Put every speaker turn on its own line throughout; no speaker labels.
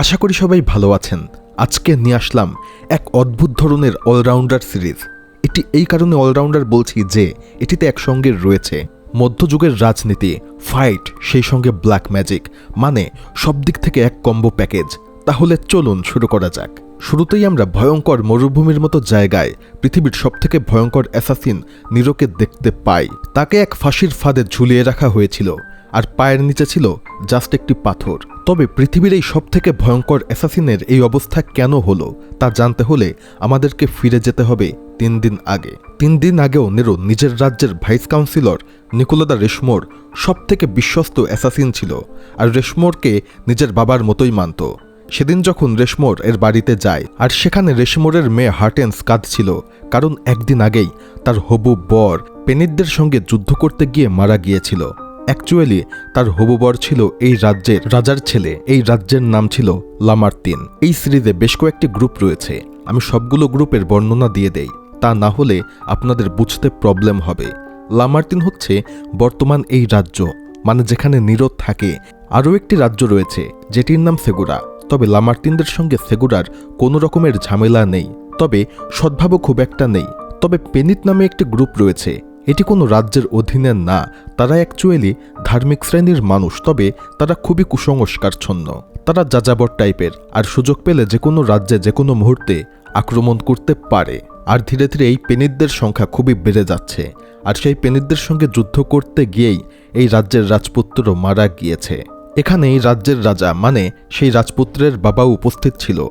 আশা করি সবাই ভালো আছেন। আজকে নিয়ে আসলাম এক অদ্ভুত ধরনের অলরাউন্ডার সিরিজ। এটি এই কারণে অলরাউন্ডার বলছি যে এটিতে একসঙ্গে রয়েছে মধ্যযুগের রাজনীতি, ফাইট, সেই সঙ্গে ব্ল্যাক ম্যাজিক, মানে সব দিক থেকে এক কম্বো প্যাকেজ। তাহলে চলুন শুরু করা যাক। শুরুতেই আমরা ভয়ঙ্কর মরুভূমির মতো জায়গায় পৃথিবীর সবথেকে ভয়ঙ্কর অ্যাসাসিন নিরোকে দেখতে পাই। তাকে এক ফাঁসির ফাঁদে ঝুলিয়ে রাখা হয়েছিল আর পায়ের নিচে ছিল জাস্ট একটি পাথর। তবে পৃথিবীর এই সবথেকে ভয়ঙ্কর অ্যাসাসিনের এই অবস্থা কেন হলো তা জানতে হলে আমাদেরকে ফিরে যেতে হবে 3 দিন আগে। 3 দিন আগেও নেরো নিজের রাজ্যের ভাইস কাউন্সিলর নিকোলা দ্য রেশমোর সবথেকে বিশ্বস্ত অ্যাসাসিন ছিল আর রেশমোরকে নিজের বাবার মতোই মানত। সেদিন যখন রেশমোর এর বাড়িতে যায় আর সেখানে রেশমোরের মেয়ে হার্টেন্স কাঁদছিল, কারণ একদিন আগেই তার হবু বর পেনিটদের সঙ্গে যুদ্ধ করতে গিয়ে মারা গিয়েছিল। অ্যাকচুয়ালি তার হবু বর ছিল এই রাজ্যের রাজার ছেলে। এই রাজ্যের নাম ছিল লামার্তিন। এই সিরিজে বেশ কয়েকটি গ্রুপ রয়েছে, আমি সবগুলো গ্রুপের বর্ণনা দিয়ে দেই, তা না হলে আপনাদের বুঝতে প্রবলেম হবে। লামার্তিন হচ্ছে বর্তমান এই রাজ্য, মানে যেখানে নিরো থাকে। আরও একটি রাজ্য রয়েছে যেটির নাম সেগুরা, তবে লামার্তিনদের সঙ্গে সেগুরার কোনো রকমের ঝামেলা নেই, তবে সদ্ভাবও খুব একটা নেই। তবে পেনিট নামে একটি গ্রুপ রয়েছে, এটি কোনো রাজ্যের অধীনে না, তারা অ্যাকচুয়ালি ধার্মিক শ্রেণীর মানুষ, তবে তারা খুবই কুসংস্কারচ্ছন্ন। তারা যাযাবর টাইপের আর সুযোগ পেলে যে কোনো রাজ্যে যে কোনো মুহূর্তে আক্রমণ করতে পারে। আর ধীরে ধীরে এই পেনিটদের সংখ্যা খুবই বেড়ে যাচ্ছে, আর সেই পেনিটদের সঙ্গে যুদ্ধ করতে গিয়েই এই রাজ্যের রাজপুত্র মারা গিয়েছে। এখানে এই রাজ্যের রাজা, মানে সেই রাজপুত্রের বাবাও উপস্থিত ছিল।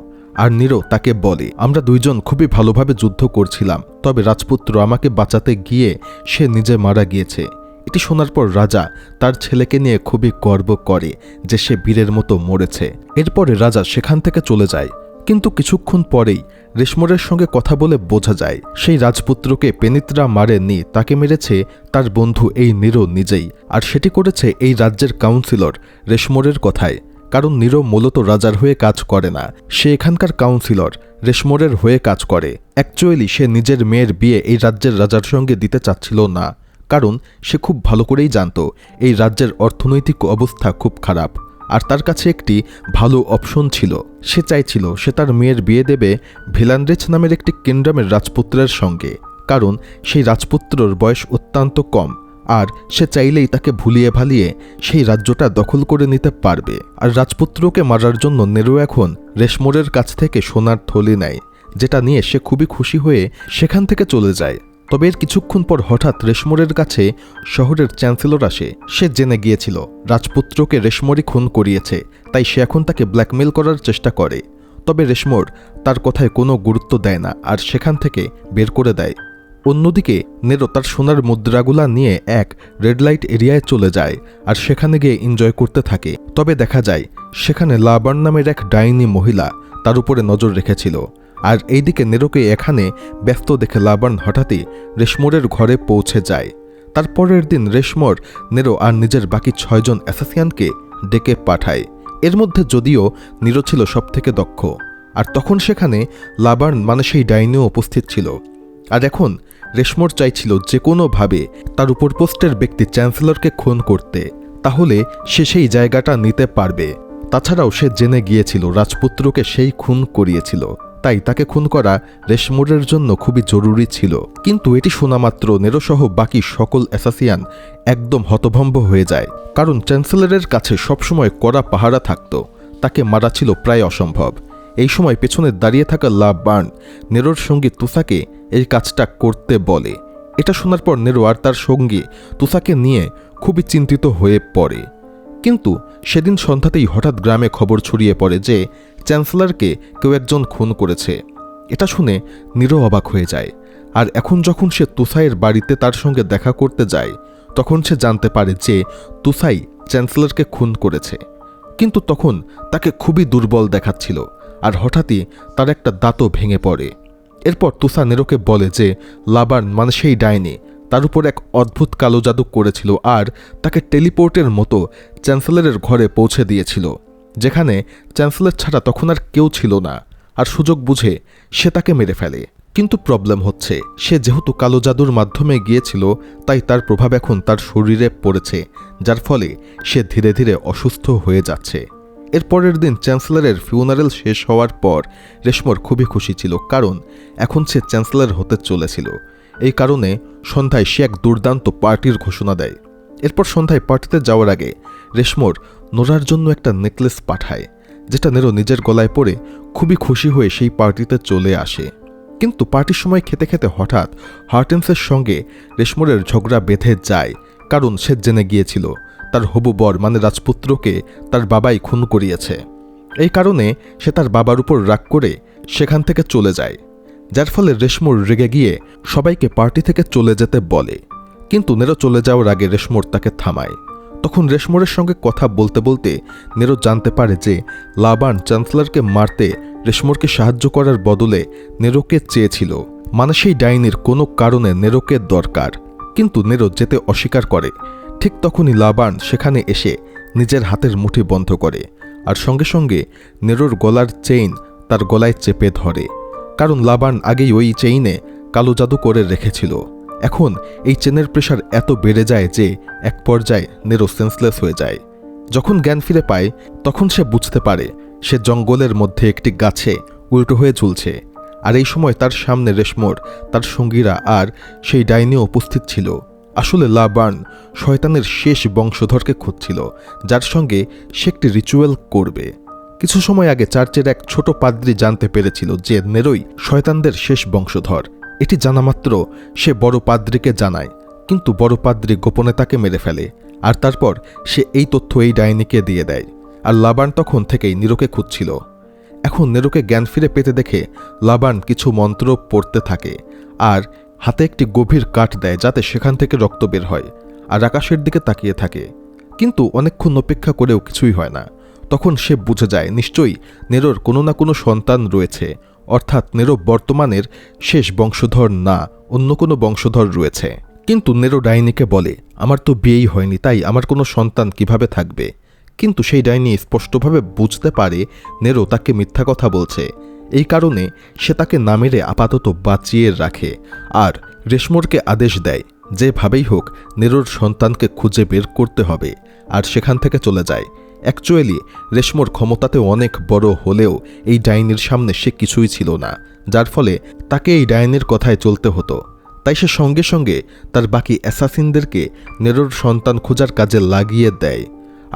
আর নিরো তাকে বলে, আমরা দুইজন খুবই ভালোভাবে যুদ্ধ করছিলাম, তবে রাজপুত্র আমাকে বাঁচাতে গিয়ে সে নিজে মারা গিয়েছে। এটি শোনার পর রাজা তার ছেলেকে নিয়ে খুবই গর্ব করে যে সে বীরের মতো মরেছে। এরপরে রাজা সেখান থেকে চলে যায়, কিন্তু কিছুক্ষণ পরেই রেশমোরের সঙ্গে কথা বলে বোঝা যায় সেই রাজপুত্রকে পেনিতরা মারেননি, তাকে মেরেছে তার বন্ধু এই নিরো নিজেই। আর সেটি করেছে এই রাজ্যের কাউন্সিলর রেশমোরের কথায়, কারণ নিরো মূলত রাজার হয়ে কাজ করে না, সে এখানকার কাউন্সিলর রেশমোরের হয়ে কাজ করে। অ্যাকচুয়ালি সে নিজের মেয়ের বিয়ে এই রাজ্যের রাজার সঙ্গে দিতে চাচ্ছিল না, কারণ সে খুব ভালো করেই জানত এই রাজ্যের অর্থনৈতিক অবস্থা খুব খারাপ, আর তার কাছে একটি ভালো অপশন ছিল। সে চাইছিল সে তার মেয়ের বিয়ে দেবে ভিলানরেচ নামের একটি কিংডমের রাজপুত্রের সঙ্গে, কারণ সেই রাজপুত্রর বয়স অত্যন্ত কম, আর সে চাইলেই তাকে ভুলিয়ে ভালিয়ে সেই রাজ্যটা দখল করে নিতে পারবে। আর রাজপুত্রকে মারার জন্য নেরো এখন রেশমোরের কাছ থেকে সোনার থলি নেয়, যেটা নিয়ে সে খুবই খুশি হয়ে সেখান থেকে চলে যায়। তবে এর কিছুক্ষণ পর হঠাৎ রেশমোরের কাছে শহরের চ্যান্সেলর আসে। সে জেনে গিয়েছিল রাজপুত্রকে রেশমোরই খুন করিয়েছে, তাই সে এখন তাকে ব্ল্যাকমেল করার চেষ্টা করে। তবে রেশমোর তার কথায় কোনো গুরুত্ব দেয় না আর সেখান থেকে বের করে দেয়। অন্যদিকে নেরো তার সোনার মুদ্রাগুলা নিয়ে এক রেড লাইট এরিয়ায় চলে যায় আর সেখানে গিয়ে এনজয় করতে থাকে। তবে দেখা যায় সেখানে লাবার্ন নামের এক ডাইনি মহিলা তার উপরে নজর রেখেছিল। আর এইদিকে নেরোকে এখানে ব্যস্ত দেখে লাবার্ন হঠাৎই রেশমোরের ঘরে পৌঁছে যায়। তারপরের দিন রেশমোর নেরো আর নিজের বাকি 6 জন অ্যাসাসিয়ানকে ডেকে পাঠায়। এর মধ্যে যদিও নিরো ছিল সবথেকে দক্ষ, আর তখন সেখানে লাবার্ন মানে সেই ডাইনিও উপস্থিত ছিল। আর এখন রেশমোর চাইছিল যে কোনোভাবে তার উপর পোস্টের ব্যক্তি চ্যান্সেলরকে খুন করতে, তাহলে সে সেই জায়গাটা নিতে পারবে। তাছাড়াও সে জেনে গিয়েছিল রাজপুত্রকে সেই খুন করিয়েছিল, তাই তাকে খুন করা রেশমোরের জন্য খুবই জরুরি ছিল। কিন্তু এটি শোনা মাত্র নেরো সহ বাকি সকল অ্যাসাসিয়ান একদম হতভম্ব হয়ে যায়, কারণ চ্যান্সেলরের কাছে সবসময় কড়া পাহারা থাকত, তাকে মারা ছিল প্রায় অসম্ভব। এই সময় পেছনে দাঁড়িয়ে থাকা লাবার্ন নেরোর সঙ্গী তুসাকে এই কাজটা করতে বলে। এটা শোনার পর নেরো আর তার সঙ্গী তুসাকে নিয়ে খুবই চিন্তিত হয়ে পড়ে। কিন্তু সেদিন সন্ধ্যাতেই হঠাৎ গ্রামে খবর ছড়িয়ে পড়ে যে চ্যান্সেলরকে কেউ একজন খুন করেছে। এটা শুনে নিরো অবাক হয়ে যায়। আর এখন যখন সে তুসাইয়ের বাড়িতে তার সঙ্গে দেখা করতে যায়, তখন সে জানতে পারে যে তুসাই চ্যান্সেলরকে খুন করেছে। কিন্তু তখন তাকে খুবই দুর্বল দেখাচ্ছিল, আর হঠাৎই তার একটা দাঁতও ভেঙে পড়ে। এরপর তুসা নেরোকে বলে যে লাবার্ন মানে সেই ডাইনি তার উপর এক অদ্ভুত কালো জাদু করেছিল আর তাকে টেলিপোর্টের মতো চ্যান্সেলরের ঘরে পৌঁছে দিয়েছিল, যেখানে চ্যান্সেলর ছাড়া তখন আর কেউ ছিল না। আর সুযোগ বুঝে সে তাকে মেরে ফেলে। কিন্তু প্রবলেম হচ্ছে, সে যেহেতু কালো জাদুর মাধ্যমে গিয়েছিল, তাই তার প্রভাব এখন তার শরীরে পড়েছে, যার ফলে সে ধীরে ধীরে অসুস্থ হয়ে যাচ্ছে। এর পরের দিন চ্যান্সেলরের ফিউনারেল শেষ হওয়ার পর রেশমোর খুবই খুশি ছিল, কারণ এখন সে চ্যান্সেলর হতে চলেছিল। এই কারণে সন্ধ্যায় সে এক দুর্দান্ত পার্টির ঘোষণা দেয়। এরপর সন্ধ্যায় পার্টিতে যাওয়ার আগে রেশমোর নোরার জন্য একটা নেকলেস পাঠায়, যেটা নেরো নিজের গলায় পরে খুবই খুশি হয়ে সেই পার্টিতে চলে আসে। কিন্তু পার্টির সময় খেতে খেতে হঠাৎ হার্টেন্সের সঙ্গে রেশমোরের ঝগড়া বেঁধে যায়, কারণ সে জেনে গিয়েছিল তার হবু বর মানে রাজপুত্রকে তার বাবাই খুন করিয়েছে। এই কারণে সে তার বাবার উপর রাগ করে সেখান থেকে চলে যায়, যার ফলে রেশমোর রেগে গিয়ে সবাইকে পার্টি থেকে চলে যেতে বলে। কিন্তু নেরো চলে যাওয়ার আগে রেশমোর তাকে থামায়। তখন রেশমোরের সঙ্গে কথা বলতে বলতে নেরো জানতে পারে যে লাবান চ্যান্সেলরকে মারতে রেশমোরকে সাহায্য করার বদলে নেরোকে চেয়েছিল, মানে সেই ডাইনির কোনো কারণে নেরোকে দরকার। কিন্তু নেরো যেতে অস্বীকার করে। ঠিক তখনই লাবান সেখানে এসে নিজের হাতের মুঠি বন্ধ করে, আর সঙ্গে সঙ্গে নেরোর গলার চেইন তার গলায় চেপে ধরে, কারণ লাবান আগেই ওই চেইনে কালো জাদু করে রেখেছিল। এখন এই চেনের প্রেশার এত বেড়ে যায় যে এক পর্যায়ে নেরো সেন্সলেস হয়ে যায়। যখন জ্ঞান ফিরে পায় তখন সে বুঝতে পারে সে জঙ্গলের মধ্যে একটি গাছে উল্টো হয়ে ঝুলছে, আর এই সময় তার সামনে রেশমোর, তার সঙ্গীরা আর সেই ডাইনিও উপস্থিত ছিল। আসলে লাবার্ন শয়তানের শেষ বংশধরকে খুঁজছিল, যার সঙ্গে সে একটি রিচুয়াল করবে। কিছু সময় আগে চার্চের এক ছোট পাদ্রী জানতে পেরেছিল যে নেরোই শয়তানদের শেষ বংশধর। এটি জানামাত্র সে বড় পাদ্রীকে জানায়, কিন্তু বড় পাদ্রী গোপনে তাকে মেরে ফেলে, আর তারপর সে এই তথ্য এই ডাইনিকে দিয়ে দেয়। আর লাবার্ন তখন থেকেই নেরোকে খুঁজছিল। এখন নেরোকে জ্ঞান ফিরে পেতে দেখে লাবার্ন কিছু মন্ত্র পড়তে থাকে আর হাতে একটি গভীর কাঠ দেয়, যাতে সেখান থেকে রক্ত বের হয়, আর আকাশের দিকে তাকিয়ে থাকে। কিন্তু অনেকক্ষণ অপেক্ষা করেও কিছুই হয় না। তখন সে বুঝে যায় নিশ্চয়ই নেরোর কোনো না কোনো সন্তান রয়েছে, অর্থাৎ নেরো বর্তমানের শেষ বংশধর না, অন্য কোনো বংশধর রয়েছে। কিন্তু নেরো ডাইনিকে বলে, আমার তো বিয়েই হয়নি, তাই আমার কোনো সন্তান কিভাবে থাকবে? কিন্তু সেই ডাইনি স্পষ্টভাবে বুঝতে পারে নেরো তাকে মিথ্যা কথা বলছে। এই কারণে সে তাকে না মেরে আপাতত বাঁচিয়ে রাখে আর রেশমোরকে আদেশ দেয় যেভাবেই হোক নেরোর সন্তানকে খুঁজে বের করতে হবে, আর সেখান থেকে চলে যায়। অ্যাকচুয়ালি রেশমোর ক্ষমতাতে অনেক বড় হলেও এই ডাইনির সামনে সে কিছুই ছিল না, যার ফলে তাকে এই ডাইনির কথায় চলতে হতো। তাই সে সঙ্গে সঙ্গে তার বাকি অ্যাসাসিনদেরকে নেরোর সন্তান খোঁজার কাজে লাগিয়ে দেয়।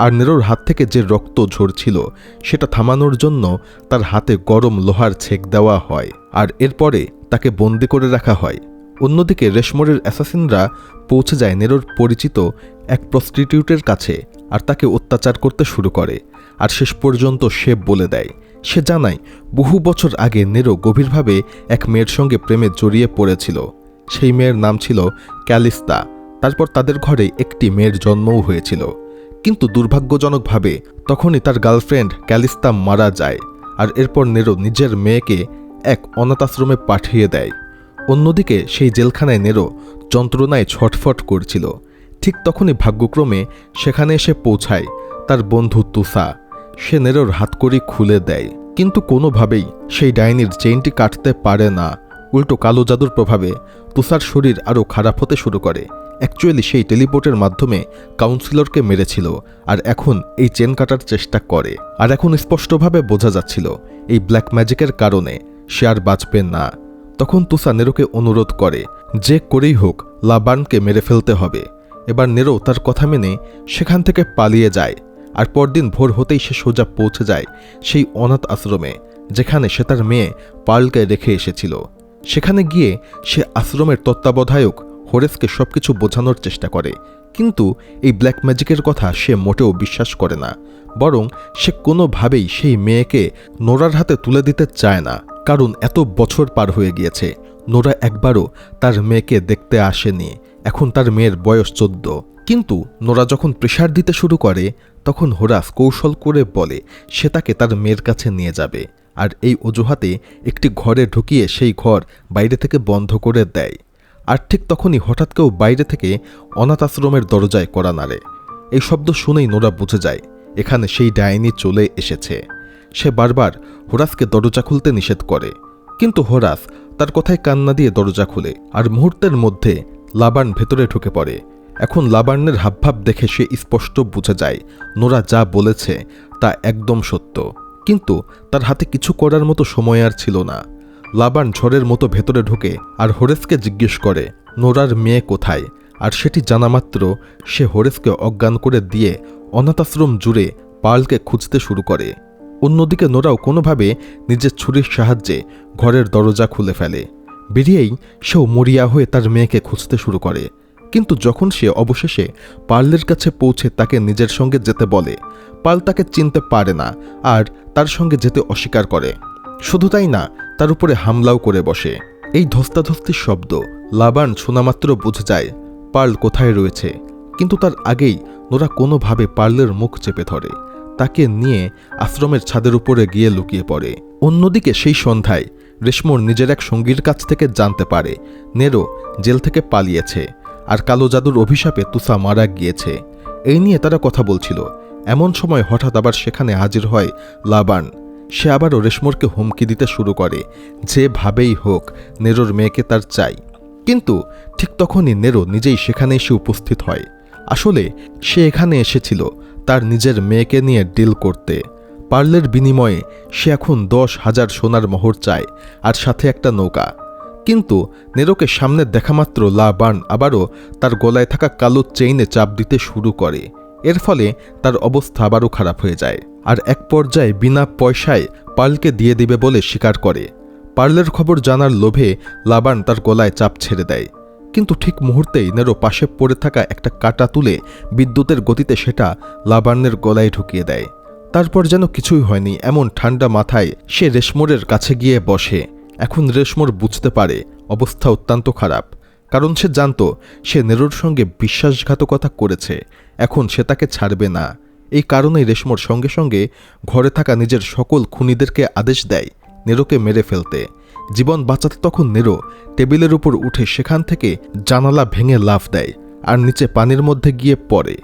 আর নেরোর হাত থেকে যে রক্ত ঝরছিল সেটা থামানোর জন্য তার হাতে গরম লোহার ছেক দেওয়া হয়, আর এরপরে তাকে বন্দি করে রাখা হয়। অন্যদিকে রেশমোরের অ্যাসাসিনরা পৌঁছে যায় নেরোর পরিচিত এক প্রস্টিটিউটের কাছে, আর তাকে অত্যাচার করতে শুরু করে। আর শেষ পর্যন্ত সে বলে দেয়, সে জানায় বহু বছর আগে নেরো গভীরভাবে এক মেয়ের সঙ্গে প্রেমে জড়িয়ে পড়েছিল। সেই মেয়ের নাম ছিল ক্যালিস্তা। তারপর তাদের ঘরে একটি মেয়ের জন্মও হয়েছিল, কিন্তু দুর্ভাগ্যজনকভাবে তখনই তার গার্লফ্রেন্ড ক্যালিস্তা মারা যায়, আর এরপর নেরো নিজের মেয়েকে এক অনাথ আশ্রমে পাঠিয়ে দেয়। অন্যদিকে সেই জেলখানায় নেরো যন্ত্রণায় ছটফট করছিল। ঠিক তখনই ভাগ্যক্রমে সেখানে এসে পৌঁছায় তার বন্ধু তুসা। সে নেরোর হাতকড়ি খুলে দেয়, কিন্তু কোনোভাবেই সেই ডাইনির চেইনটি কাটতে পারে না। উল্টো কালো জাদুর প্রভাবে তুসার শরীর আরও খারাপ হতে শুরু করে। অ্যাকচুয়ালি সেই টেলিপোর্টের মাধ্যমে কাউন্সিলরকে মেরেছিল, আর এখন এই চেন কাটার চেষ্টা করে। আর এখন স্পষ্টভাবে বোঝা যাচ্ছিল এই ব্ল্যাক ম্যাজিকের কারণে সে আর বাঁচবে না। তখন তুসা নেরোকে অনুরোধ করে যে করেই হোক লাবার্নকে মেরে ফেলতে হবে। এবার নেরো তার কথা মেনে সেখান থেকে পালিয়ে যায়, আর পরদিন ভোর হতেই সে সোজা পৌঁছে যায় সেই অনাথ আশ্রমে, যেখানে সে তার মেয়ে পার্লকে রেখে এসেছিল। সেখানে গিয়ে সে আশ্রমের তত্ত্বাবধায়ক হোরেসকে সবকিছু বোঝানোর চেষ্টা করে, কিন্তু এই ব্ল্যাক ম্যাজিকের কথা সে মোটেও বিশ্বাস করে না। বরং সে কোনোভাবেই সেই মেয়েকে নোরার হাতে তুলে দিতে চায় না, কারণ এত বছর পার হয়ে গিয়েছে, নোরা একবারও তার মেয়েকে দেখতে আসেনি। এখন তার মেয়ের বয়স 14। কিন্তু নোরা যখন প্রেশার দিতে শুরু করে তখন হোরাস কৌশল করে বলে সে তাকে তার মেয়ের কাছে নিয়ে যাবে, আর এই অজুহাতে একটি ঘরে ঢুকিয়ে সেই ঘর বাইরে থেকে বন্ধ করে দেয়। আর ঠিক তখনই হঠাৎ কেউ বাইরে থেকে অনাথ আশ্রমের দরজায় কড়া নাড়ে। এই শব্দ শুনেই নোরা বুঝে যায় এখানে সেই ডাইনি চলে এসেছে। সে বারবার হোরাসকে দরজা খুলতে নিষেধ করে, কিন্তু হোরাস তার কথায় কান্না দিয়ে দরজা খুলে, আর মুহূর্তের মধ্যে লাবার্ন ভেতরে ঢুকে পড়ে। এখন লাবার্নের হাবভাব দেখে সে স্পষ্ট বুঝে যায় নোরা যা বলেছে তা একদম সত্য, কিন্তু তার হাতে কিছু করার মতো সময় আর ছিল না। লাবার্ন ঝড়ের মতো ভেতরে ঢুকে আর হোরেসকে জিজ্ঞেস করে নোরার মেয়ে কোথায়, আর সেটি জানামাত্র সে হোরেসকে অজ্ঞান করে দিয়ে অনাথাশ্রম জুড়ে পার্লকে খুঁজতে শুরু করে। অন্যদিকে নোরাও কোনোভাবে নিজের ছুরির সাহায্যে ঘরের দরজা খুলে ফেলে। বেরিয়েই সেও মরিয়া হয়ে তার মেয়েকে খুঁজতে শুরু করে, কিন্তু যখন সে অবশেষে পার্লের কাছে পৌঁছে তাকে নিজের সঙ্গে যেতে বলে, পার্ল তাকে চিনতে পারে না আর তার সঙ্গে যেতে অস্বীকার করে। শুধু তাই না, তার উপরে হামলাও করে বসে। এই ধস্তাধস্তির শব্দ লাবার্ন শোনামাত্র বুঝে যায় পার্ল কোথায় রয়েছে, কিন্তু তার আগেই নোরা কোনোভাবে পার্লের মুখ চেপে ধরে তাকে নিয়ে আশ্রমের ছাদের উপরে গিয়ে লুকিয়ে পড়ে। অন্যদিকে সেই সন্ধ্যায় রেশমোর নিজের এক সঙ্গীর কাছ থেকে জানতে পারে নেরো জেল থেকে পালিয়েছে আর কালো জাদুর অভিশাপে তুসা মারা গিয়েছে। এই নিয়ে তারা কথা বলছিল, এমন সময় হঠাৎ আবার সেখানে হাজির হয় লাবার্ন। সে আবারও রেশমোরকে হুমকি দিতে শুরু করে যেভাবেই হোক নেরোর মেয়েকে তার চাই। কিন্তু ঠিক তখনই নেরো নিজেই সেখানে এসে উপস্থিত হয়। আসলে সে এখানে এসেছিল তার নিজের মেয়েকে নিয়ে ডিল করতে। পার্লের বিনিময়ে সে এখন 10,000 সোনার মোহর চায় আর সাথে একটা নৌকা। কিন্তু নেরোকে সামনে দেখামাত্র লাবার্ন আবারও তার গলায় থাকা কালো চেইনে চাপ দিতে শুরু করে। এর ফলে তার অবস্থা আবারও খারাপ হয়ে যায় আর এক পর্যায়ে বিনা পয়সায় পার্লকে দিয়ে দিবে বলে স্বীকার করে। পার্লের খবর জানার লোভে লাবার্ন তার গলায় চাপ ছেড়ে দেয়, কিন্তু ঠিক মুহূর্তেই নেরো পাশে পড়ে থাকা একটা কাঁটা তুলে বিদ্যুতের গতিতে সেটা লাবার্নের গলায় ঢুকিয়ে দেয়। তারপর যেন কিছুই হয়নি এমন ঠান্ডা মাথায় সে রেশমোরের কাছে গিয়ে বসে। এখন রেশমোর বুঝতে পারে অবস্থা অত্যন্ত খারাপ, কারণ সে জানত সে নেরোর সঙ্গে বিশ্বাসঘাতকতা করেছে। এখন সে তাকে ছাড়বে না। এই কারণেই রেশমোর সঙ্গে সঙ্গে ঘরে থাকা নিজের সকল খুনিদেরকে আদেশ দেয় নেরোকে মেরে ফেলতে। জীবন বাঁচাতে তখন নেরো টেবিলের উপর উঠে সেখান থেকে জানালা ভেঙে লাফ দেয় আর নিচে পানির মধ্যে গিয়ে পড়ে।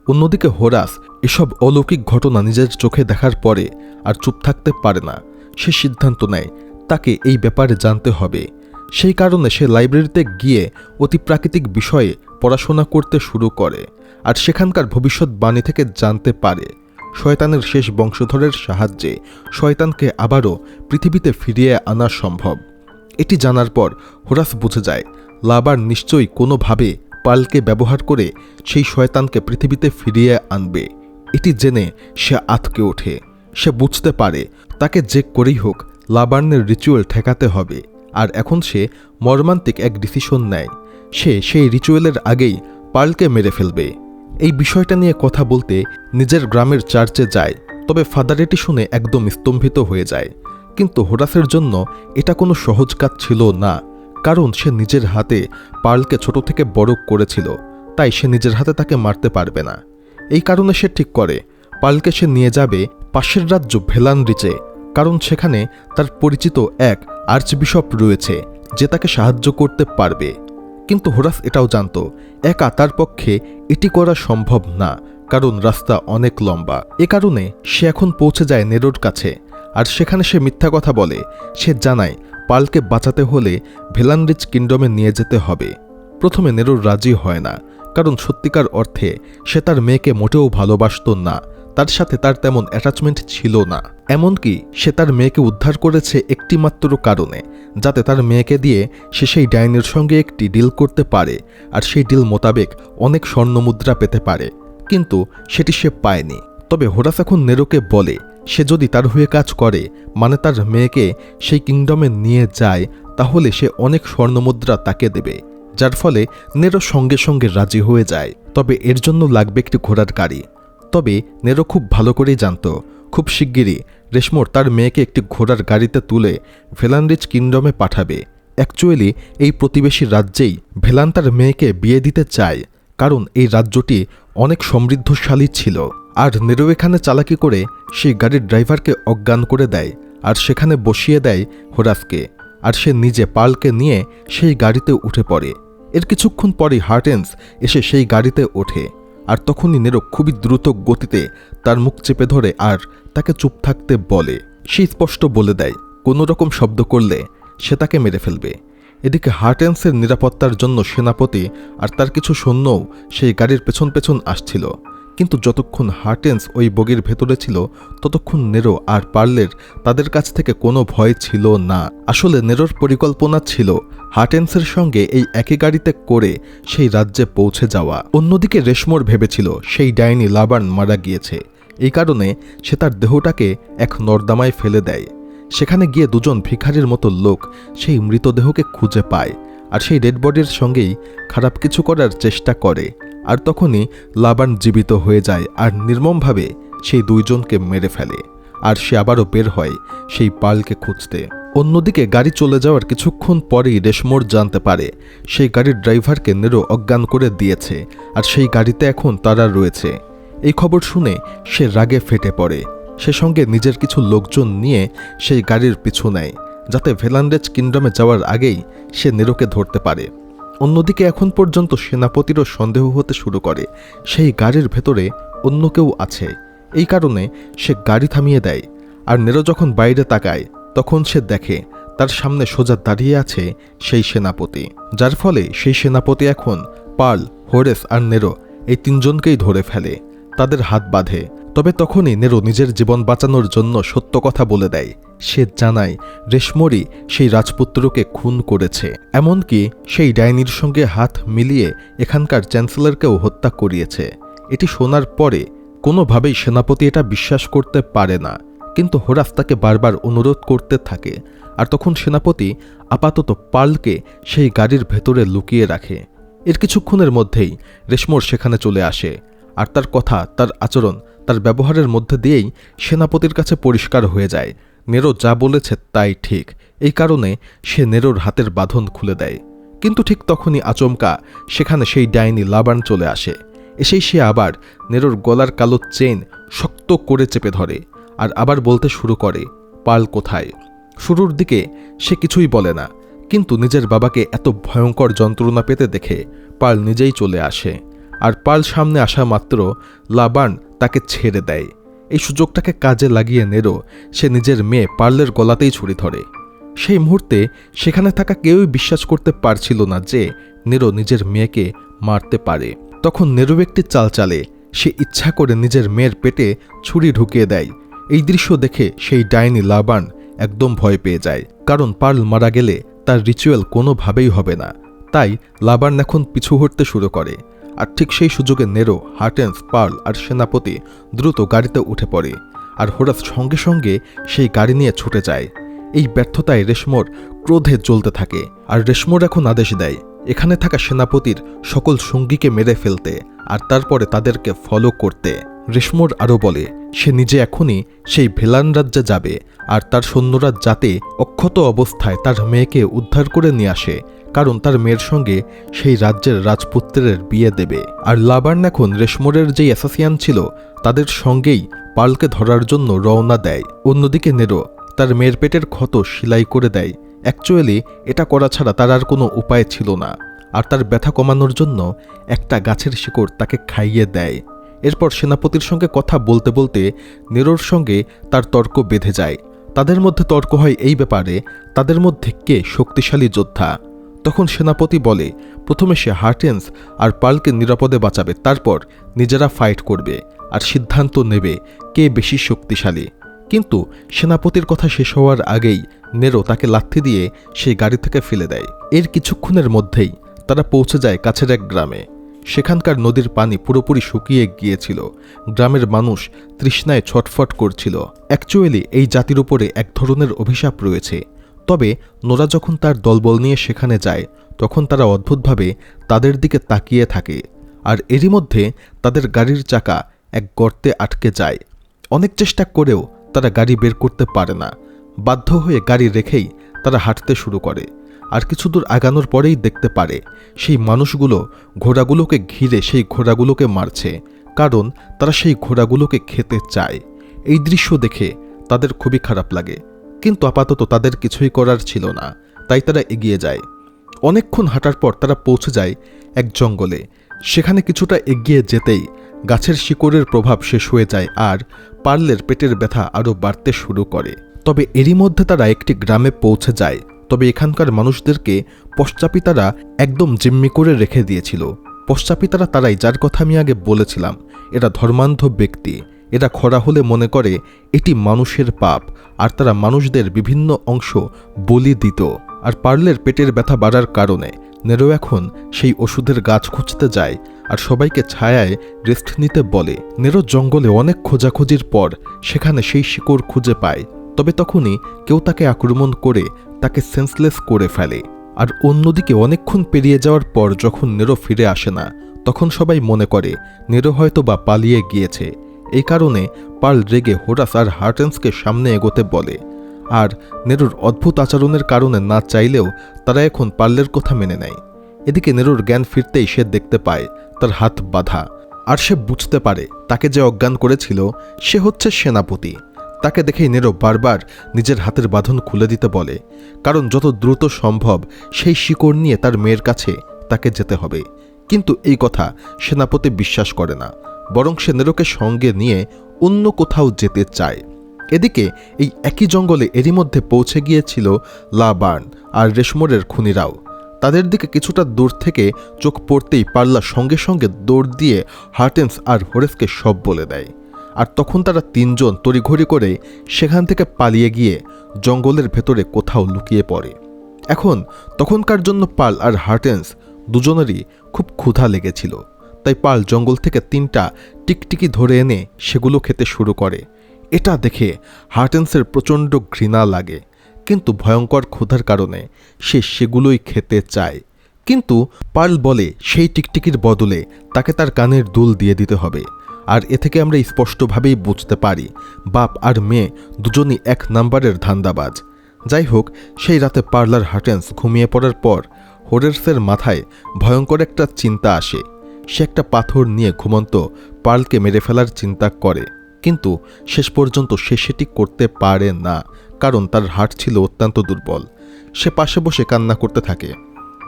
অন্যদিকে হোরাস এসব অলৌকিক ঘটনা নিজের চোখে দেখার পরে আর চুপ থাকতে পারে না। সে সিদ্ধান্ত নেয় তাকে এই ব্যাপারে জানতে হবে। সেই কারণে সে লাইব্রেরিতে গিয়ে অতিপ্রাকৃতিক বিষয়ে পড়াশোনা করতে শুরু করে আর সেখানকার ভবিষ্যৎবাণী থেকে জানতে পারে শয়তানের শেষ বংশধরের সাহায্যে শয়তানকে আবারও পৃথিবীতে ফিরিয়ে আনা সম্ভব। এটি জানার পর হোরাস বুঝে যায় লাবার্ন নিশ্চয়ই কোনোভাবে পার্লকে ব্যবহার করে সেই শয়তানকে পৃথিবীতে ফিরিয়ে আনবে। এটি জেনে সে আঁতকে ওঠে। সে বুঝতে পারে তাকে যে করেই হোক লাবার্নের রিচুয়াল ঠেকাতে হবে, আর এখন সে মর্মান্তিক এক ডিসিশন নেয়। সে সেই রিচুয়ালের আগেই পার্লকে মেরে ফেলবে। এই বিষয়টা নিয়ে কথা বলতে নিজের গ্রামের চার্চে যায়, তবে ফাদার এটি শুনে একদম স্তম্ভিত হয়ে যায়। কিন্তু হোরাসের জন্য এটা কোনো সহজ কাজ ছিল না, কারণ সে নিজের হাতে পার্লকে ছোট থেকে বড় করেছিল, তাই সে নিজের হাতে তাকে মারতে পারবে না। এই কারণে সে ঠিক করে পার্লকে সে নিয়ে যাবে পাশের রাজ্য ভেলানরিচে, কারণ সেখানে তার পরিচিত এক আর্চবিশপ রয়েছে যে তাকে সাহায্য করতে পারবে। কিন্তু হোরাস এটাও জানত একা তার পক্ষে এটি করা সম্ভব না, কারণ রাস্তা অনেক লম্বা। এ কারণে সে এখন পৌঁছে যায় নেরোর কাছে আর সেখানে সে মিথ্যা কথা বলে। সে জানায় পার্লকে বাঁচাতে হলে ভেলানরিচ কিংডমে নিয়ে যেতে হবে। প্রথমে নেরোর রাজি হয় না, কারণ সত্যিকার অর্থে সে তার মেয়েকে মোটেও ভালোবাসত না। তার সাথে তার তেমন অ্যাটাচমেন্ট ছিল না। এমনকি সে তার মেয়েকে উদ্ধার করেছে একটিমাত্র কারণে, যাতে তার মেয়েকে দিয়ে সে সেই ডাইনির সঙ্গে একটি ডিল করতে পারে আর সেই ডিল মোতাবেক অনেক স্বর্ণমুদ্রা পেতে পারে। কিন্তু সেটি সে পায়নি। তবে হোরাস এখন নেরোকে বলে সে যদি তার হয়ে কাজ করে, মানে তার মেয়েকে সেই কিংডমে নিয়ে যায়, তাহলে সে অনেক স্বর্ণমুদ্রা তাকে দেবে, যার ফলে নেরো সঙ্গে সঙ্গে রাজি হয়ে যায়। তবে এর জন্য লাগবে একটি ঘোড়ার গাড়ি। তবে নেরো খুব ভালো করেই জানত খুব শিগগিরই রেশমোর তার মেয়েকে একটি ঘোড়ার গাড়িতে তুলে ভেলানরিচ কিংডমে পাঠাবে। অ্যাকচুয়ালি এই প্রতিবেশী রাজ্যেই ভেলান তার মেয়েকে বিয়ে দিতে চায়, কারণ এই রাজ্যটি অনেক সমৃদ্ধশালী ছিল। আর নেরো এখানে চালাকি করে সেই গাড়ির ড্রাইভারকে অজ্ঞান করে দেয় আর সেখানে বসিয়ে দেয় হোরাসকে, আর সে নিজে পার্লকে নিয়ে সেই গাড়িতে উঠে পড়ে। এর কিছুক্ষণ পরেই হার্টেন্স এসে সেই গাড়িতে ওঠে, আর তখনই নেরো খুবই দ্রুত গতিতে তার মুখ চেপে ধরে আর তাকে চুপ থাকতে বলে। সে স্পষ্ট বলে দেয় কোনো রকম শব্দ করলে সে তাকে মেরে ফেলবে। এদিকে হার্টেন্সের নিরাপত্তার জন্য সেনাপতি আর তার কিছু সৈন্যও সেই গাড়ির পেছন পেছন আসছিল, কিন্তু যতক্ষণ হার্টেন্স ওই বগির ভেতরে ছিল ততক্ষণ নেরো আর পার্লের তাদের কাছ থেকে কোনো ভয় ছিল না। আসলে নেরোর পরিকল্পনা ছিল হার্টেন্সের সঙ্গে এই একই গাড়িতে করে সেই রাজ্যে পৌঁছে যাওয়া। অন্যদিকে রেশমোর ভেবেছিল সেই ডাইনি লাবার্ন মারা গিয়েছে, এই কারণে সে তার দেহটাকে এক নর্দমায় ফেলে দেয়। সেখানে গিয়ে দুজন ভিখারির মতো লোক সেই মৃতদেহকে খুঁজে পায় আর সেই ডেড বডির সঙ্গেই খারাপ কিছু করার চেষ্টা করে, আর তখনই লাবার্ন জীবিত হয়ে যায় আর নির্মমভাবে সেই দুইজনকে মেরে ফেলে। আর সে আবারও বের হয় সেই পার্লকে খুঁজতে। অন্যদিকে গাড়ি চলে যাওয়ার কিছুক্ষণ পরেই রেশমোর জানতে পারে সেই গাড়ির ড্রাইভারকে নেরো অজ্ঞান করে দিয়েছে আর সেই গাড়িতে এখন তারা রয়েছে। এই খবর শুনে সে রাগে ফেটে পড়ে। সে সঙ্গে নিজের কিছু লোকজন নিয়ে সেই গাড়ির পিছু নেয় যাতে ভেলান্ডেজ কিংডমে যাওয়ার আগেই সে নেরোকে ধরতে পারে। অন্যদিকে এখন পর্যন্ত সেনাপতিরও সন্দেহ হতে শুরু করে সেই গাড়ির ভেতরে অন্য কেউ আছে। এই কারণে সে গাড়ি থামিয়ে দেয়, আর নেরো যখন বাইরে তাকায় তখন সে দেখে তার সামনে সোজা দাঁড়িয়ে আছে সেই সেনাপতি, যার ফলে সেই সেনাপতি এখন পার্ল, হোরেস আর নেরো এই তিনজনকেই ধরে ফেলে, তাদের হাত বাঁধে। তবে তখনই নেরো নিজের জীবন বাঁচানোর জন্য সত্য কথা বলে দেয়। সে জানায় রেশমোরই সেই রাজপুত্রকে খুন করেছে, এমনকি সেই ডাইনির সঙ্গে হাত মিলিয়ে এখানকার চ্যান্সেলরকেও হত্যা করিয়েছে। এটি শোনার পরে কোনোভাবেই সেনাপতি এটা বিশ্বাস করতে পারে না, কিন্তু হোরাস তাকে বারবার অনুরোধ করতে থাকে। আর তখন সেনাপতি আপাতত পার্লকে সেই গাড়ির ভেতরে লুকিয়ে রাখে। এর কিছুক্ষণের মধ্যেই রেশমোর সেখানে চলে আসে, আর তার কথা, তার আচরণ, তার ব্যবহারের মধ্যে দিয়েই সেনাপতির কাছে পরিষ্কার হয়ে যায় নেরো যা বলেছে তাই ঠিক। এই কারণে সে নেরোর হাতের বাঁধন খুলে দেয়। কিন্তু ঠিক তখনই আচমকা সেখানে সেই ডাইনি লাবার্ন চলে আসে। এসেই সে আবার নেরোর গলার কালো চেইন শক্ত করে চেপে ধরে আর আবার বলতে শুরু করে, পার্ল কোথায়? শুরুর দিকে সে কিছুই বলে না, কিন্তু নিজের বাবাকে এত ভয়ঙ্কর যন্ত্রণা পেতে দেখে পার্ল নিজেই চলে আসে। আর পার্ল সামনে আসা মাত্র লাবার্ন তাকে ছেড়ে দেয়। এই সুযোগটাকে কাজে লাগিয়ে নেরো সে নিজের মেয়ে পার্লের গলাতেই ছুরি ধরে। সেই মুহূর্তে সেখানে থাকা কেউই বিশ্বাস করতে পারছিল না যে নেরো নিজের মেয়েকে মারতে পারে। তখন নেরো একটি চাল চালে, সে ইচ্ছা করে নিজের মেয়ের পেটে ছুরি ঢুকিয়ে দেয়। এই দৃশ্য দেখে সেই ডাইনি লাবার্ন একদম ভয় পেয়ে যায়, কারণ পার্ল মারা গেলে তার রিচুয়াল কোনোভাবেই হবে না। তাই লাবার্ন এখন পিছু হটতে শুরু করে। আর ঠিক সেই সুযোগে নেরো, হার্টেন্স, পার্ল আর সেনাপতি দ্রুত গাড়িতে উঠে পড়ে, আর হোরাস সঙ্গে সঙ্গে সেই গাড়ি নিয়ে ছুটে যায়। এই ব্যর্থতায় রেশমোর ক্রোধে জ্বলতে থাকে, আর রেশমোর এখন আদেশ দেয় এখানে থাকা সেনাপতির সকল সঙ্গীকে মেরে ফেলতে আর তারপরে তাদেরকে ফলো করতে। রেশমোর আরও বলে সে নিজে এখনই সেই ভেলান রাজ্যে যাবে আর তার সৈন্যরা যাতে অক্ষত অবস্থায় তার মেয়েকে উদ্ধার করে নিয়ে আসে, কারণ তার মেয়ের সঙ্গে সেই রাজ্যের রাজপুত্রের বিয়ে দেবে। আর লাবার্ন এখন রেশমোরের যেই অ্যাসাসিয়ান ছিল তাদের সঙ্গেই পার্লকে ধরার জন্য রওনা দেয়। অন্যদিকে নেরো তার মেয়ের পেটের ক্ষত সেলাই করে দেয়। অ্যাকচুয়ালি এটা করা ছাড়া তার আর কোনো উপায় ছিল না, আর তার ব্যথা কমানোর জন্য একটা গাছের শিকড় তাকে খাইয়ে দেয়। এরপর সেনাপতির সঙ্গে কথা বলতে বলতে নেরোর সঙ্গে তার তর্ক বেঁধে যায়। তাদের মধ্যে তর্ক হয় এই ব্যাপারে তাদের মধ্যে কে শক্তিশালী যোদ্ধা। তখন সেনাপতি বলে প্রথমে সে হার্টেন্স আর পার্লকে নিরাপদে বাঁচাবে, তারপর নিজেরা ফাইট করবে আর সিদ্ধান্ত নেবে কে বেশি শক্তিশালী। কিন্তু সেনাপতির কথা শেষ হওয়ার আগেই নেরো তাকে লাথি দিয়ে সেই গাড়ি থেকে ফেলে দেয়। এর কিছুক্ষণের মধ্যেই তারা পৌঁছে যায় কাছের এক গ্রামে। সেখানকার নদীর পানি পুরোপুরি শুকিয়ে গিয়েছিল। গ্রামের মানুষ তৃষ্ণায় ছটফট করছিল। অ্যাকচুয়ালি এই জাতির উপরে এক ধরনের অভিশাপ রয়েছে। তবে নোরা যখন তার দলবল নিয়ে সেখানে যায় তখন তারা অদ্ভুতভাবে তাদের দিকে তাকিয়ে থাকে, আর এরই মধ্যে তাদের গাড়ির চাকা এক গর্তে আটকে যায়। অনেক চেষ্টা করেও তারা গাড়ি বের করতে পারে না। বাধ্য হয়ে গাড়ি রেখেই তারা হাঁটতে শুরু করে, আর কিছু দূর আগানোর পরেই দেখতে পারে সেই মানুষগুলো ঘোড়াগুলোকে ঘিরে সেই ঘোড়াগুলোকে মারছে, কারণ তারা সেই ঘোড়াগুলোকে খেতে চায়। এই দৃশ্য দেখে তাদের খুবই খারাপ লাগে, কিন্তু আপাতত তাদের কিছুই করার ছিল না, তাই তারা এগিয়ে যায়। অনেকক্ষণ হাঁটার পর তারা পৌঁছে যায় এক জঙ্গলে। সেখানে কিছুটা এগিয়ে যেতেই গাছের শিকড়ের প্রভাব শেষ হয়ে যায় আর পার্লের পেটের ব্যথা আরও বাড়তে শুরু করে। তবে এরই মধ্যে তারা একটি গ্রামে পৌঁছে যায়। তবে এখানকার মানুষদেরকে পশ্চাপিতারা একদম জিম্মি করে রেখে দিয়েছিল। পশ্চাপিতারা তারাই, যার কথা আমি আগে বলেছিলাম। এরা ধর্মান্ধ ব্যক্তি। এরা খরা হলে মনে করে এটি মানুষের পাপ, আর তারা মানুষদের বিভিন্ন অংশ বলি দিত। আর পার্লের পেটের ব্যথা বাড়ার কারণে নেরো এখন সেই ওষুধের গাছ খুঁজতে যায় আর সবাইকে ছায়ায় রেস্ট নিতে বলে। নেরো জঙ্গলে অনেক খোঁজাখুঁজির পর সেখানে সেই শিকড় খুঁজে পায়। তবে তখনই কেউ তাকে আক্রমণ করে তাকে সেন্সলেস করে ফেলে। আর অন্যদিকে অনেকক্ষণ পেরিয়ে যাওয়ার পর যখন নেরো ফিরে আসে না, তখন সবাই মনে করে নেরো হয়তো বা পালিয়ে গিয়েছে। এই কারণে পার্ল রেগে হোরাস আর হার্টেন্সকে সামনে এগোতে বলে। আর নেরোর অদ্ভুত আচরণের কারণে না চাইলেও তারা এখন পার্লের কথা মেনে নেয়। এদিকে নেরোর জ্ঞান ফিরতেই সে দেখতে পায় তার হাত বাঁধা, আর সে বুঝতে পারে তাকে যে অজ্ঞান করেছিল সে হচ্ছে সেনাপতি। তাকে দেখেই নেরো বারবার নিজের হাতের বাঁধন খুলে দিতে বলে, কারণ যত দ্রুত সম্ভব সেই শিকড় নিয়ে তার মেয়ের কাছে তাকে যেতে হবে। কিন্তু এই কথা সেনাপতি বিশ্বাস করে না, বরং সে নেরোকে সঙ্গে নিয়ে অন্য কোথাও যেতে চায়। এদিকে এই একই জঙ্গলে এরই মধ্যে পৌঁছে গিয়েছিল লা বার্ন আর রেশমোরের খুনিরাও। তাদের দিকে কিছুটা দূর থেকে চোখ পড়তেই পার্লা সঙ্গে সঙ্গে দৌড় দিয়ে হার্টেন্স আর হোরেসকে সব বলে দেয়। আর তখন তারা তিনজন তড়িঘড়ি করে সেখান থেকে পালিয়ে গিয়ে জঙ্গলের ভেতরে কোথাও লুকিয়ে পড়ে। তখনকার জন্য পার্ল আর হার্টেন্স দুজনেরই খুব ক্ষুধা লেগেছিল। তাই পার্ল জঙ্গল থেকে 3টা টিকটিকি ধরে এনে সেগুলো খেতে শুরু করে। এটা দেখে হার্টেন্সের প্রচণ্ড ঘৃণা লাগে, কিন্তু ভয়ঙ্কর ক্ষুধার কারণে সে সেগুলোই খেতে চায়। কিন্তু পার্ল বলে সেই টিকটিকির বদলে তাকে তার কানের দুল দিয়ে দিতে হবে। আর এ থেকে আমরা স্পষ্টভাবেই বুঝতে পারি বাপ আর মেয়ে দুজনই 1 নাম্বারের ধান্দাবাজ। যাই হোক, সেই রাতে পার্ল আর হার্টেন্স ঘুমিয়ে পড়ার পর হোরেসের মাথায় ভয়ঙ্কর একটা চিন্তা আসে। সে একটা পাথর নিয়ে ঘুমন্ত পার্লকে মেরে ফেলার চিন্তা করে, কিন্তু শেষ পর্যন্ত সে সেটি করতে পারে না, কারণ তার হার্ট ছিল অত্যন্ত দুর্বল। সে পাশে বসে কান্না করতে থাকে।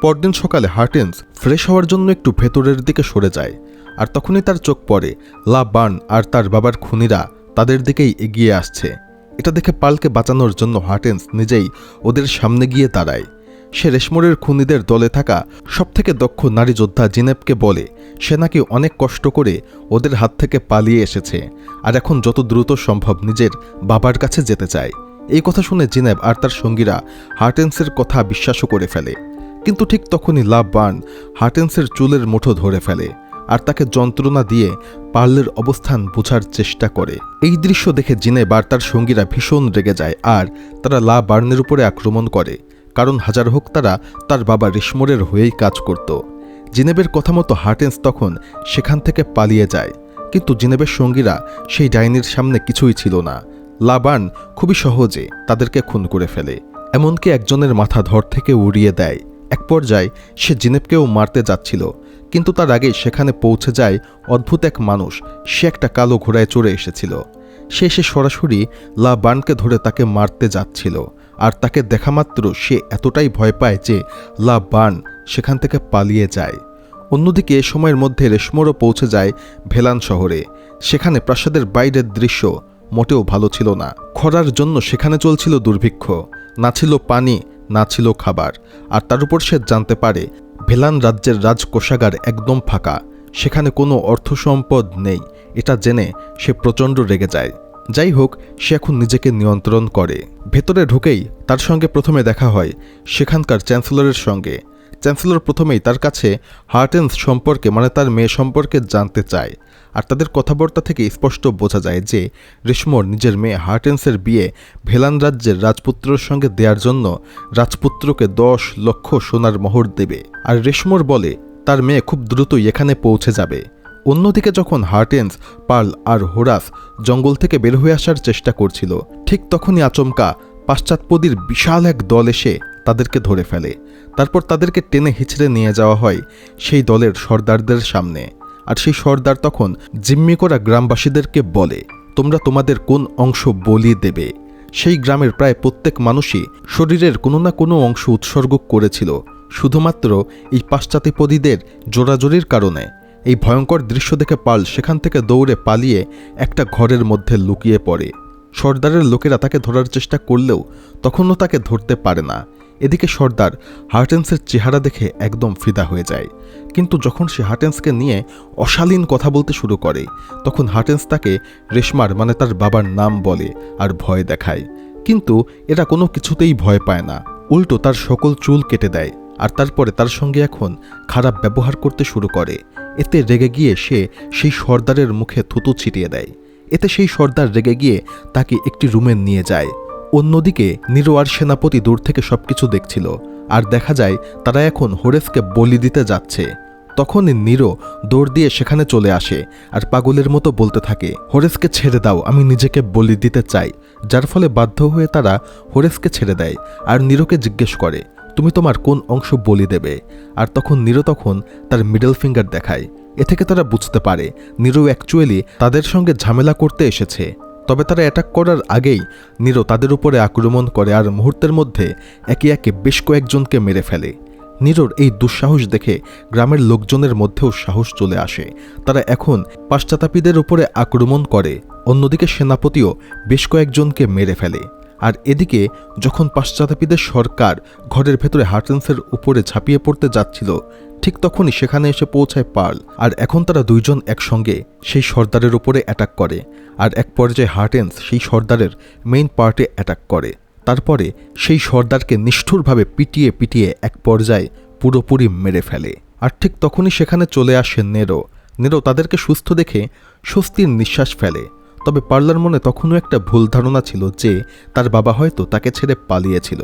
পরদিন সকালে হার্টেন্স ফ্রেশ হওয়ার জন্য একটু ভেতরের দিকে সরে যায়, আর তখনই তার চোখ পড়ে লা বার্ন আর তার বাবার খুনিরা তাদের দিকেই এগিয়ে আসছে। এটা দেখে পার্লকে বাঁচানোর জন্য হার্টেন্স নিজেই ওদের সামনে গিয়ে দাঁড়ায়। সে রেশমোরের খুনিদের দলে থাকা সবথেকে দক্ষ নারী যোদ্ধা জিনেপকে বলে সে নাকি অনেক কষ্ট করে ওদের হাত থেকে পালিয়ে এসেছে, আর এখন যত দ্রুত সম্ভব নিজের বাবার কাছে যেতে চায়। এই কথা শুনে জিনেপ আর তার সঙ্গীরা হার্টেন্সের কথা বিশ্বাসও করে ফেলে। কিন্তু ঠিক তখনই লা বার্ন হার্টেন্সের চুলের মুঠো ধরে ফেলে আর তাকে যন্ত্রণা দিয়ে পার্লের অবস্থান বোঝার চেষ্টা করে। এই দৃশ্য দেখে জিনেপ আর তার সঙ্গীরা ভীষণ রেগে যায়, আর তারা লা বার্নের উপরে আক্রমণ করে, কারণ হাজার হোক তারা তার বাবা রেশমোরের হয়েই কাজ করত। জিনেবের কথা মতো হার্টেন্স তখন সেখান থেকে পালিয়ে যায়, কিন্তু জিনেবের সঙ্গীরা সেই ডাইনির সামনে কিছুই ছিল না। লা বার্ন খুবই সহজে তাদেরকে খুন করে ফেলে, এমনকি একজনের মাথা ধর থেকে উড়িয়ে দেয়। এক পর্যায়ে সে জিনেবকেও মারতে যাচ্ছিল, কিন্তু তার আগে সেখানে পৌঁছে যায় অদ্ভুত এক মানুষ। সে একটা কালো ঘোড়ায় চড়ে এসেছিল। সে সরাসরি লা বার্নকে ধরে তাকে মারতে যাচ্ছিল, আর তাকে দেখামাত্র সে এতটাই ভয় পায় যে লা বার্ন সেখান থেকে পালিয়ে যায়। অন্যদিকে এ সময়ের মধ্যে রেশমোরও পৌঁছে যায় ভেলান শহরে। সেখানে প্রাসাদের বাইরের দৃশ্য মোটেও ভালো ছিল না। খরার জন্য সেখানে চলছিল দুর্ভিক্ষ, না ছিল পানি, না ছিল খাবার। আর তার উপর সে জানতে পারে ভেলান রাজ্যের রাজকোষাগার একদম ফাঁকা, সেখানে কোনো অর্থ সম্পদ নেই। এটা জেনে সে প্রচণ্ড রেগে যায়। যাই হোক, সে এখন নিজেকে নিয়ন্ত্রণ করে। ভেতরে ঢুকেই তার সঙ্গে প্রথমে দেখা হয় সেখানকার চ্যান্সেলরের সঙ্গে। চ্যান্সেলর প্রথমেই তার কাছে হার্টেন্স সম্পর্কে, মানে তার মেয়ে সম্পর্কে জানতে চায়। আর তাদের কথাবার্তা থেকে স্পষ্ট বোঝা যায় যে রেশমোর নিজের মেয়ে হার্টেন্সের বিয়ে ভেলান রাজ্যের রাজপুত্রের সঙ্গে দেওয়ার জন্য রাজপুত্রকে 10 লক্ষ সোনার মোহর দেবে। আর রেশমোর বলে তার মেয়ে খুব দ্রুতই এখানে পৌঁছে যাবে। অন্যদিকে যখন হার্টেন্স, পার্ল আর হোরাস জঙ্গল থেকে বের হয়ে আসার চেষ্টা করছিল, ঠিক তখনই আচমকা পাশ্চাত্যপদীর বিশাল এক দল এসে তাদেরকে ধরে ফেলে। তারপর তাদেরকে টেনে হিচড়ে নিয়ে যাওয়া হয় সেই দলের সর্দারদের সামনে। আর সেই সর্দার তখন জিম্মি করা গ্রামবাসীদেরকে বলে তোমরা তোমাদের কোন অংশ বলি দেবে। সেই গ্রামের প্রায় প্রত্যেক মানুষই শরীরের কোনো না কোনো অংশ উৎসর্গ করেছিল, শুধুমাত্র এই পাশ্চাত্যপদীদের জোরাজোরির কারণে। এই ভয়ঙ্কর দৃশ্য দেখে পার্ল সেখান থেকে দৌড়ে পালিয়ে একটা ঘরের মধ্যে লুকিয়ে পড়ে। সর্দারের লোকেরা তাকে ধরার চেষ্টা করলেও তখনও তাকে ধরতে পারে না। এদিকে সর্দার হার্টেন্সের চেহারা দেখে একদম ফিদা হয়ে যায়, কিন্তু যখন সে হার্টেন্সকে নিয়ে অশালীন কথা বলতে শুরু করে তখন হার্টেন্স তাকে রেশমার মানে তার বাবার নাম বলে আর ভয় দেখায়। কিন্তু এরা কোনো কিছুতেই ভয় পায় না, উল্টো তার সকল চুল কেটে দেয় আর তারপরে তার সঙ্গে এখন খারাপ ব্যবহার করতে শুরু করে। এতে রেগে গিয়ে সে সেই সর্দারের মুখে থুতু ছিটিয়ে দেয়। এতে সেই সর্দার রেগে গিয়ে তাকে একটি রুমে নিয়ে যায়। অন্যদিকে নিরো আর সেনাপতি দূর থেকে সবকিছু দেখছিল আর দেখা যায় তারা এখন হোরেসকে বলি দিতে যাচ্ছে। তখনই নিরো দৌড় দিয়ে সেখানে চলে আসে আর পাগলের মতো বলতে থাকে, হোরেসকে ছেড়ে দাও, আমি নিজেকে বলি দিতে চাই। যার ফলে বাধ্য হয়ে তারা হোরেসকে ছেড়ে দেয় আর নিরোকে জিজ্ঞেস করে, তুমি তোমার কোন অংশ বলি দেবে? আর তখন নিরো তখন তার মিডল ফিঙ্গার দেখায়। এ থেকে তারা বুঝতে পারে নিরো অ্যাকচুয়ালি তাদের সঙ্গে ঝামেলা করতে এসেছে। তবে তারা অ্যাটাক করার আগেই নিরো তাদের উপরে আক্রমণ করে আর মুহূর্তের মধ্যে একে একে বেশ কয়েকজনকে মেরে ফেলে। নিরোর এই দুঃসাহস দেখে গ্রামের লোকজনের মধ্যেও সাহস চলে আসে, তারা এখন পাশ্চাতাপীদের উপরে আক্রমণ করে। অন্যদিকে সেনাপতিও বেশ কয়েকজনকে মেরে ফেলে। আর এদিকে যখন পাশ্চাতাপীদের সরকার ঘরের ভেতরে হার্টেন্সের উপরে ঝাঁপিয়ে পড়তে যাচ্ছিল ঠিক তখনই সেখানে এসে পৌঁছায় পার্ল। আর এখন তারা দুইজন একসঙ্গে সেই সর্দারের উপরে অ্যাটাক করে আর এক পর্যায়ে হার্টেন্স সেই সর্দারের মেইন পার্টে অ্যাটাক করে। তারপরে সেই সর্দারকে নিষ্ঠুরভাবে পিটিয়ে পিটিয়ে এক পর্যায়ে পুরোপুরি মেরে ফেলে। আর ঠিক তখনই সেখানে চলে আসে নেরো। নেরো তাদেরকে সুস্থ দেখে স্বস্তির নিঃশ্বাস ফেলে। তবে পার্লার মনে তখনও একটা ভুল ধারণা ছিল যে তার বাবা হয়তো তাকে ছেড়ে পালিয়েছিল।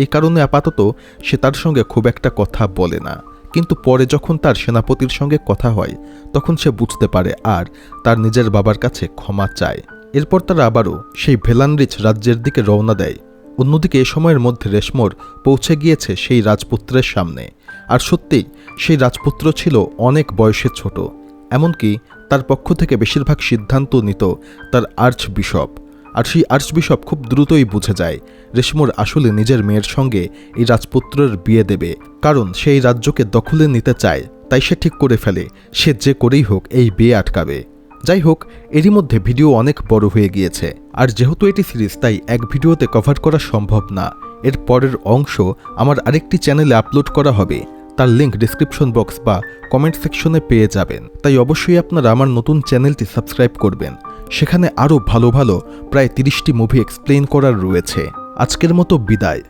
এই কারণে আপাতত সে তার সঙ্গে খুব একটা কথা বলে না। কিন্তু পরে যখন তার সেনাপতির সঙ্গে কথা হয় তখন সে বুঝতে পারে আর তার নিজের বাবার কাছে ক্ষমা চায়। এরপর তারা আবারও সেই ভেলানরিচ রাজ্যের দিকে রওনা দেয়। অন্যদিকে এ সময়ের মধ্যে রেশমোর পৌঁছে গিয়েছে সেই রাজপুত্রের সামনে। আর সত্যিই সেই রাজপুত্র ছিল অনেক বয়সে ছোট, এমনকি তার পক্ষ থেকে বেশিরভাগ সিদ্ধান্ত নিত তার আর্চ বিশপ। আর সেই আর্চ বিশপ খুব দ্রুতই বুঝে যায় রেশমোর আসলে নিজের মেয়ের সঙ্গে এই রাজপুত্রের বিয়ে দেবে, কারণ সে এই রাজ্যকে দখলে নিতে চায়। তাই সে ঠিক করে ফেলে সে যে করেই হোক এই বিয়ে আটকাবে। যাই হোক, এরই মধ্যে ভিডিও অনেক বড় হয়ে গিয়েছে আর যেহেতু এটি সিরিজ তাই এক ভিডিওতে কভার করা সম্ভব না। এর পরের অংশ আমার আরেকটি চ্যানেলে আপলোড করা হবে, তার লিঙ্ক ডিসক্রিপশন বক্স বা কমেন্ট সেকশনে পেয়ে যাবেন। তাই অবশ্যই আপনারা আমার নতুন চ্যানেলটি সাবস্ক্রাইব করবেন, সেখানে আরও ভালো ভালো প্রায় 30টি মুভি এক্সপ্লেইন করার রয়েছে। আজকের মতো বিদায়।